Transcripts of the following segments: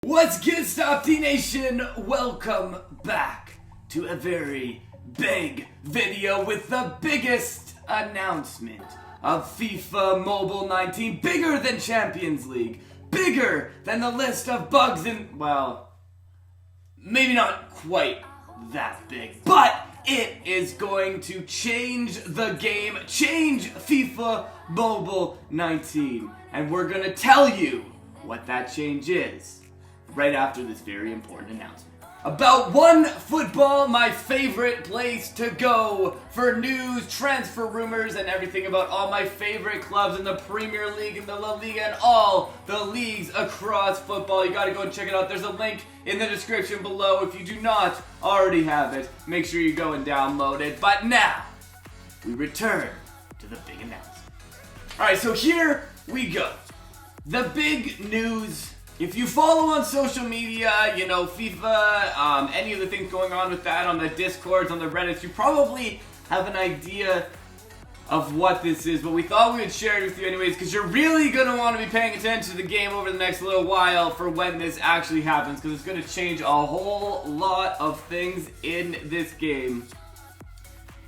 What's good, Stopde Nation? Welcome back to a very big video with the biggest announcement of FIFA Mobile 19. Bigger than Champions League. Bigger than the list of bugs in, well, maybe not quite that big, but it is going to change the game, change FIFA Mobile 19. And we're gonna tell you what that change is right after this very important announcement. About OneFootball, my favorite place to go for news, transfer rumors, and everything about all my favorite clubs in the Premier League and the La Liga and all the leagues across football. You gotta go and check it out. There's a link in the description below. If you do not already have it, make sure you go and download it. But now, we return to the big announcement. Alright, so here we go. The big news. If you follow on social media, you know, FIFA, any of the things going on with that on the Discords, on the Reddits, you probably have an idea of what this is, but we thought we would share it with you anyways, because you're really going to want to be paying attention to the game over the next little while for when this actually happens, because it's going to change a whole lot of things in this game.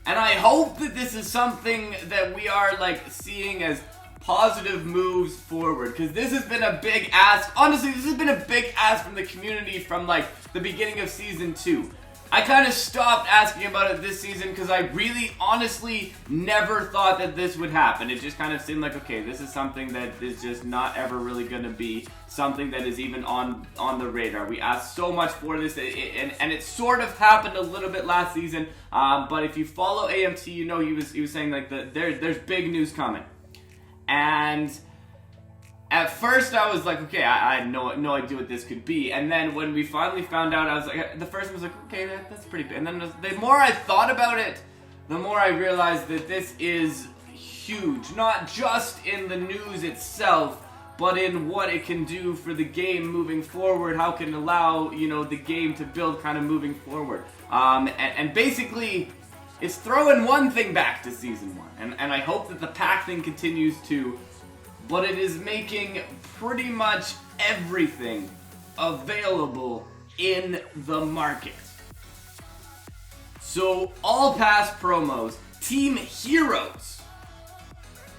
And I hope that this is something that we are, like, seeing as positive moves forward, because this has been a big ask. Honestly, this has been a big ask from the community from like the beginning of season 2. I kind of stopped asking about it this season because I really honestly never thought that this would happen. It just kind of seemed like, okay, this is something that is just not ever really going to be something that is even on the radar. We asked so much for this, and it sort of happened a little bit last season, but if you follow AMT, you know he was saying like there's big news coming. And at first I was like, okay, I had no idea what this could be. And then when we finally found out, I was like, the first one was like, okay, that's pretty big. And then the more I thought about it, the more I realized that this is huge. Not just in the news itself, but in what it can do for the game moving forward. How it can allow, you know, the game to build kind of moving forward. And basically, it's throwing one thing back to Season 1, and I hope that the pack thing continues too, but it is making pretty much everything available in the market. So all past promos, team heroes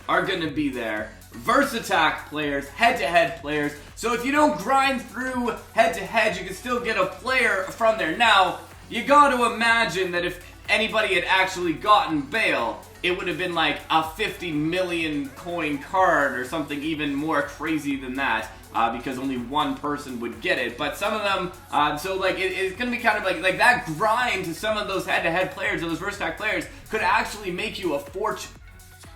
are going to be there, verse-attack players, head-to-head players, so if you don't grind through head-to-head, you can still get a player from there. Now, you got to imagine that if anybody had actually gotten Bale, it would have been like a 50 million coin card or something even more crazy than that, because only one person would get it. But some of them, so like it's gonna be kind of like that grind to some of those head-to-head players or those verse-attack players could actually make you a fortune.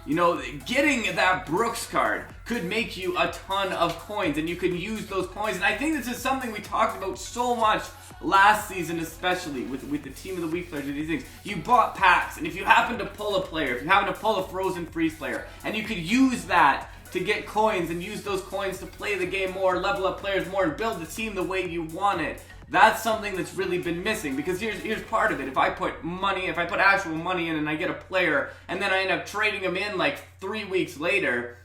You know, getting that Brooks card could make you a ton of coins, and you can use those coins. And I think this is something we talked about so much last season, especially with the Team of the Week players and these things. You bought packs, and if you happen to pull a player, if you happen to pull a Frozen Freeze player, and you could use that to get coins and use those coins to play the game more, level up players more, and build the team the way you want it. That's something that's really been missing, because here's part of it. If I put actual money in and I get a player, and then I end up trading him in like 3 weeks later,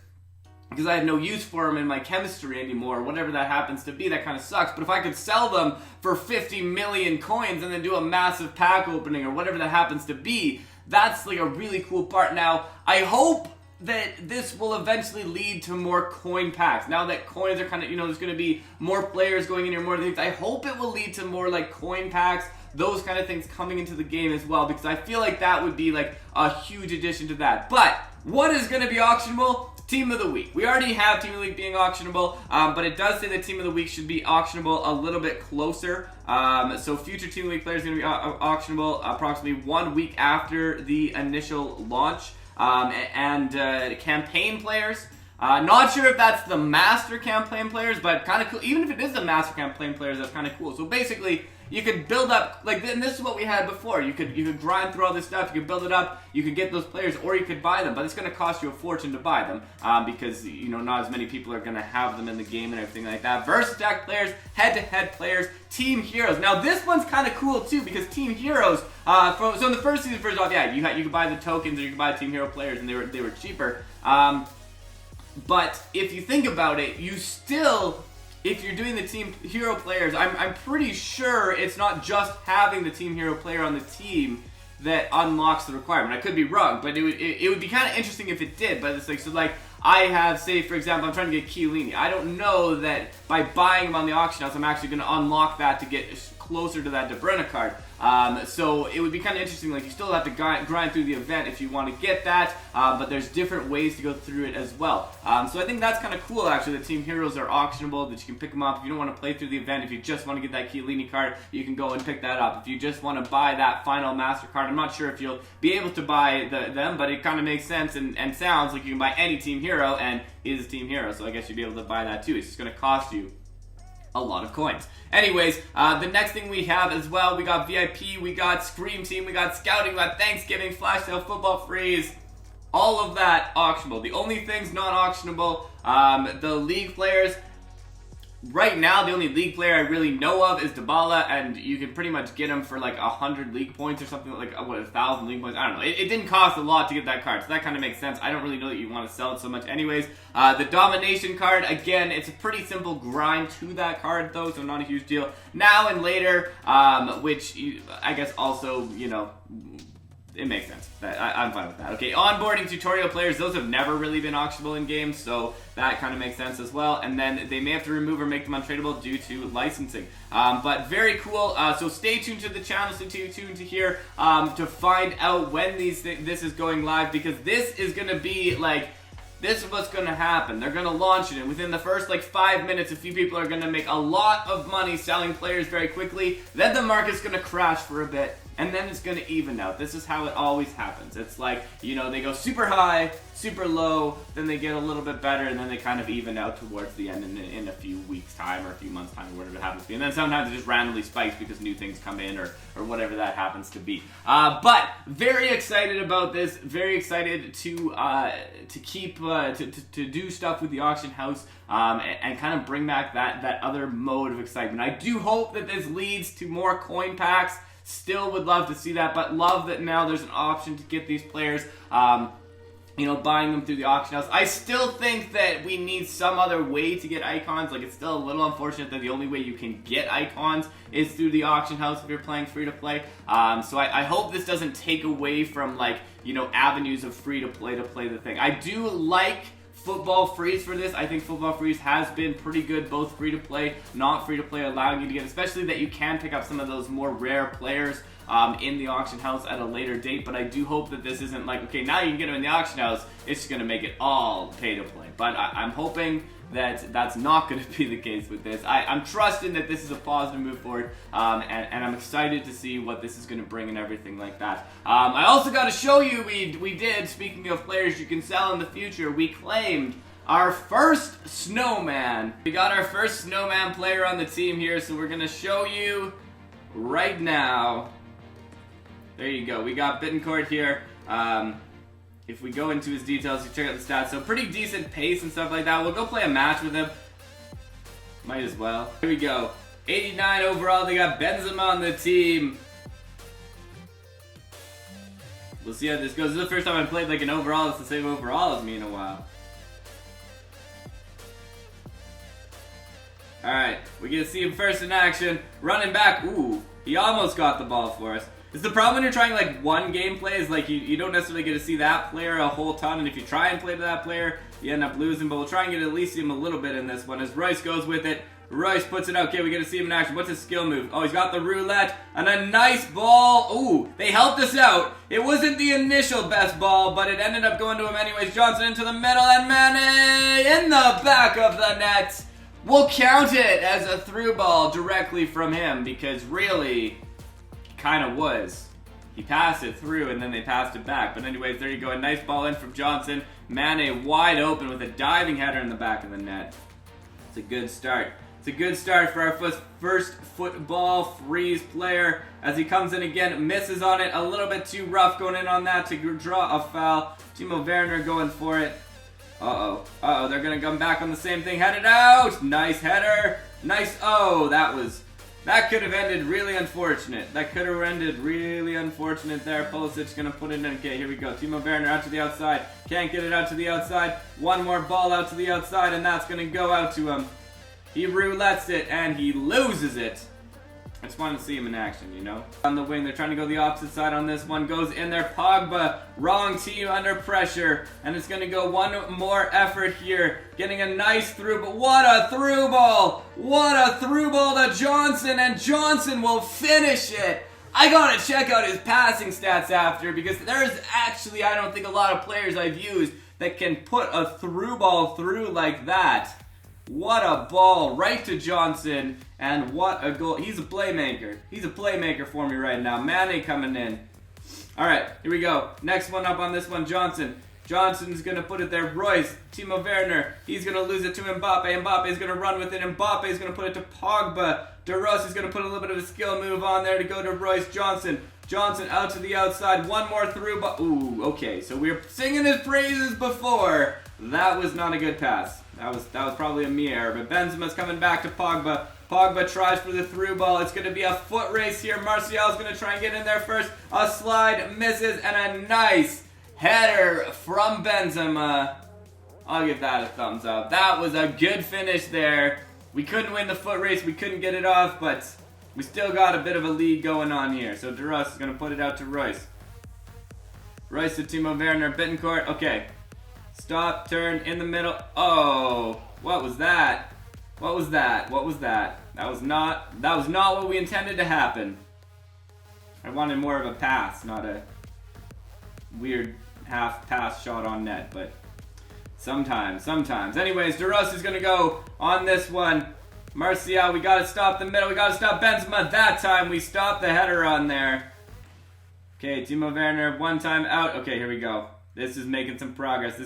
because I had no use for them in my chemistry anymore, whatever that happens to be, that kind of sucks. But if I could sell them for 50 million coins and then do a massive pack opening or whatever that happens to be, that's like a really cool part. Now, I hope that this will eventually lead to more coin packs. Now that coins are kind of, you know, there's going to be more players going in here, more things. I hope it will lead to more like coin packs, those kind of things coming into the game as well, because I feel like that would be like a huge addition to that. But what is going to be auctionable? Team of the Week. We already have Team of the Week being auctionable, but it does say that Team of the Week should be auctionable a little bit closer. So future Team of the Week players are going to be auctionable approximately 1 week after the initial launch. And campaign players. Not sure if that's the master campaign players, but kind of cool. Even if it is the master campaign players, that's kind of cool. So basically, you could build up, like, and this is what we had before. You could grind through all this stuff, you could build it up, you could get those players, or you could buy them, but it's going to cost you a fortune to buy them, because, you know, not as many people are going to have them in the game and everything like that. Verse-attack players, head-to-head players, team heroes. Now, this one's kind of cool, too, because team heroes, so in the first season, first off, yeah, you could buy the tokens, or you could buy team hero players, and they were cheaper. But if you think about it, you still if you're doing the team hero players, I'm pretty sure it's not just having the team hero player on the team that unlocks the requirement. I could be wrong, but it would be kind of interesting if it did. But it's like, so like, I have, say for example, I'm trying to get Chiellini. I don't know that by buying him on the auction house, I'm actually going to unlock that to get closer to that De Bruyne card. So it would be kind of interesting, like you still have to grind through the event if you want to get that, but there's different ways to go through it as well. So I think that's kind of cool actually, that team heroes are auctionable, that you can pick them up if you don't want to play through the event. If you just want to get that Chiellini card, you can go and pick that up. If you just want to buy that final master card, I'm not sure if you'll be able to buy them, but it kind of makes sense and sounds like you can buy any team hero, and he's a team hero, so I guess you'd be able to buy that too. It's just going to cost you a lot of coins. Anyways, the next thing we have as well, we got VIP, we got Scream Team, we got Scouting, we got Thanksgiving, Flash Sale, Football Freeze, all of that auctionable. The only things not auctionable, the league players. Right now, the only league player I really know of is Dybala, and you can pretty much get him for like 100 league points or something, like, what, 1,000 league points? I don't know. It didn't cost a lot to get that card, so that kind of makes sense. I don't really know that you want to sell it so much anyways. The Domination card, again, it's a pretty simple grind to that card, though, so not a huge deal. Now and later, which I guess also, you know, it makes sense. I'm fine with that. Okay, onboarding tutorial players, those have never really been auctionable in games, so that kind of makes sense as well. And then they may have to remove or make them untradeable due to licensing. But very cool. So stay tuned to the channel, stay tuned to here to find out when this is going live, because this is going to be like, this is what's going to happen. They're going to launch it, and within the first like 5 minutes, a few people are going to make a lot of money selling players very quickly. Then the market's going to crash for a bit, and then it's going to even out. This is how it always happens. It's like, you know, they go super high, super low, then they get a little bit better, and then they kind of even out towards the end in a few weeks' time or a few months' time or whatever it happens to be. And then sometimes it just randomly spikes because new things come in or whatever that happens to be. But very excited about this. Very excited to keep to do stuff with the auction house and kind of bring back that other mode of excitement. I do hope that this leads to more coin packs. Still would love to see that, but love that now there's an option to get these players, you know, buying them through the auction house. I still think that we need some other way to get icons. Like, it's still a little unfortunate that the only way you can get icons is through the auction house if you're playing free to play. So I hope this doesn't take away from, like, you know, avenues of free to play the thing. I do like Football Freeze for this. I think Football Freeze has been pretty good, both free to play, not free to play, allowing you to get, especially that you can pick up some of those more rare players in the auction house at a later date. But I do hope that this isn't like, okay, now you can get them in the auction house, it's just going to make it all pay to play. But I'm hoping that that's not going to be the case with this. I'm trusting that this is a positive move forward, and I'm excited to see what this is going to bring and everything like that. I also got to show you, we did, speaking of players you can sell in the future, we claimed our first snowman. We got our first snowman player on the team here, so we're going to show you right now. There you go. We got Bittencourt here. If we go into his details, you check out the stats. So pretty decent pace and stuff like that. We'll go play a match with him. Might as well. Here we go. 89 overall. They got Benzema on the team. We'll see how this goes. This is the first time I played like an overall. It's the same overall as me in a while. Alright, we get to see him first in action. Running back. Ooh, he almost got the ball for us. It's the problem when you're trying like one gameplay is like you don't necessarily get to see that player a whole ton, and if you try and play to that player, you end up losing, but we'll try and get at least him a little bit in this one as Royce goes with it. Royce puts it out. Okay, we get to see him in action. What's his skill move? Oh, he's got the roulette and a nice ball. Ooh, they helped us out. It wasn't the initial best ball, but it ended up going to him anyways. Johnson into the middle and Mane in the back of the net. We'll count it as a through ball directly from him because really, kind of was. He passed it through and then they passed it back. But anyways, there you go. A nice ball in from Johnson. Mane wide open with a diving header in the back of the net. It's a good start. It's a good start for our first Football Freeze player. As he comes in again, misses on it. A little bit too rough going in on that to draw a foul. Timo Werner going for it. Uh-oh. Uh-oh, they're going to come back on the same thing. Headed out. Nice header. Nice. Oh, that could have ended really unfortunate. That could have ended really unfortunate there. Pulisic's going to put it in. Okay, here we go. Timo Werner out to the outside. Can't get it out to the outside. One more ball out to the outside, and that's going to go out to him. He roulettes it and he loses it. I just want to see him in action, you know? On the wing, they're trying to go the opposite side on this one. Goes in there, Pogba, wrong team under pressure. And it's going to go one more effort here. Getting a nice through, but what a through ball! What a through ball to Johnson, and Johnson will finish it. I gotta check out his passing stats after, because there's actually, I don't think, a lot of players I've used that can put a through ball through like that. What a ball, right to Johnson, and what a goal. He's a playmaker. He's a playmaker for me right now. Mane coming in. All right, here we go. Next one up on this one, Johnson. Johnson's going to put it there. Royce, Timo Werner. He's going to lose it to Mbappe. Mbappe's going to run with it. Mbappe's going to put it to Pogba. De Rossi is going to put a little bit of a skill move on there to go to Royce. Johnson. Johnson out to the outside. One more through. Ooh, okay. So we were singing his praises before. That was not a good pass. That was probably a me error. But Benzema's coming back to Pogba. Pogba tries for the through ball. It's going to be a foot race here. Martial's going to try and get in there first. A slide, misses, and a nice header from Benzema. I'll give that a thumbs up. That was a good finish there. We couldn't win the foot race. We couldn't get it off, but we still got a bit of a lead going on here. So De Rossi is going to put it out to Royce. Royce to Timo Werner. Bittencourt. Okay. Stop, turn, in the middle. Oh, what was that? What was that? What was that? That was not what we intended to happen. I wanted more of a pass, not a weird half pass shot on net, but sometimes. Anyways, De Rossi's gonna go on this one. Martial, we gotta stop the middle. We gotta stop Benzema. That time we stopped the header on there. Okay, Timo Werner, one time out. Okay, here we go. This is making some progress.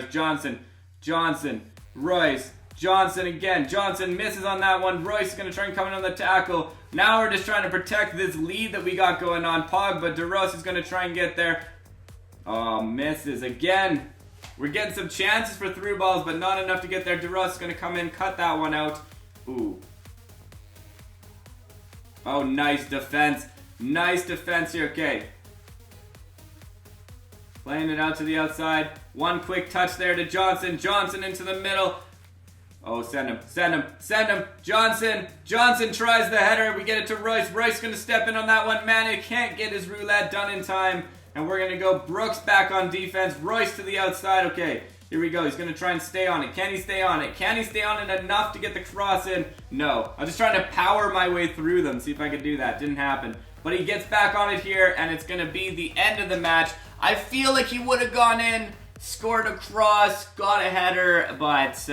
Johnson, Royce, Johnson again. Johnson misses on that one. Royce is going to try and come in on the tackle. Now we're just trying to protect this lead that we got going on. Pogba, De Rossi is going to try and get there. Oh, misses again. We're getting some chances for through balls, but not enough to get there. De Rossi is going to come in, cut that one out. Ooh. Oh, nice defense. Nice defense here. Okay. Playing it out to the outside. One quick touch there to Johnson. Johnson into the middle. Oh, send him. Johnson tries the header. We get it to Royce. Royce going to step in on that one. Mane can't get his roulette done in time. And we're going to go Brooks back on defense. Royce to the outside. Okay, here we go. He's going to try and stay on it. Can he stay on it? Can he stay on it enough to get the cross in? No. I'm just trying to power my way through them. See if I could do that. Didn't happen. But he gets back on it here, and it's going to be the end of the match. I feel like he would have gone in, scored a cross, got a header, but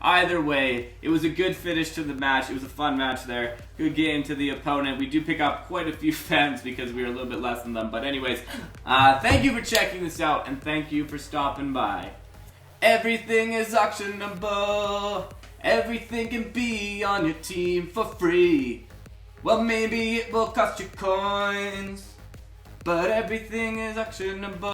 either way, it was a good finish to the match. It was a fun match there. Good game to the opponent. We do pick up quite a few fans because we were a little bit less than them. But anyways, thank you for checking this out, and thank you for stopping by. Everything is auctionable. Everything can be on your team for free. Well, maybe it will cost you coins, but everything is auctionable.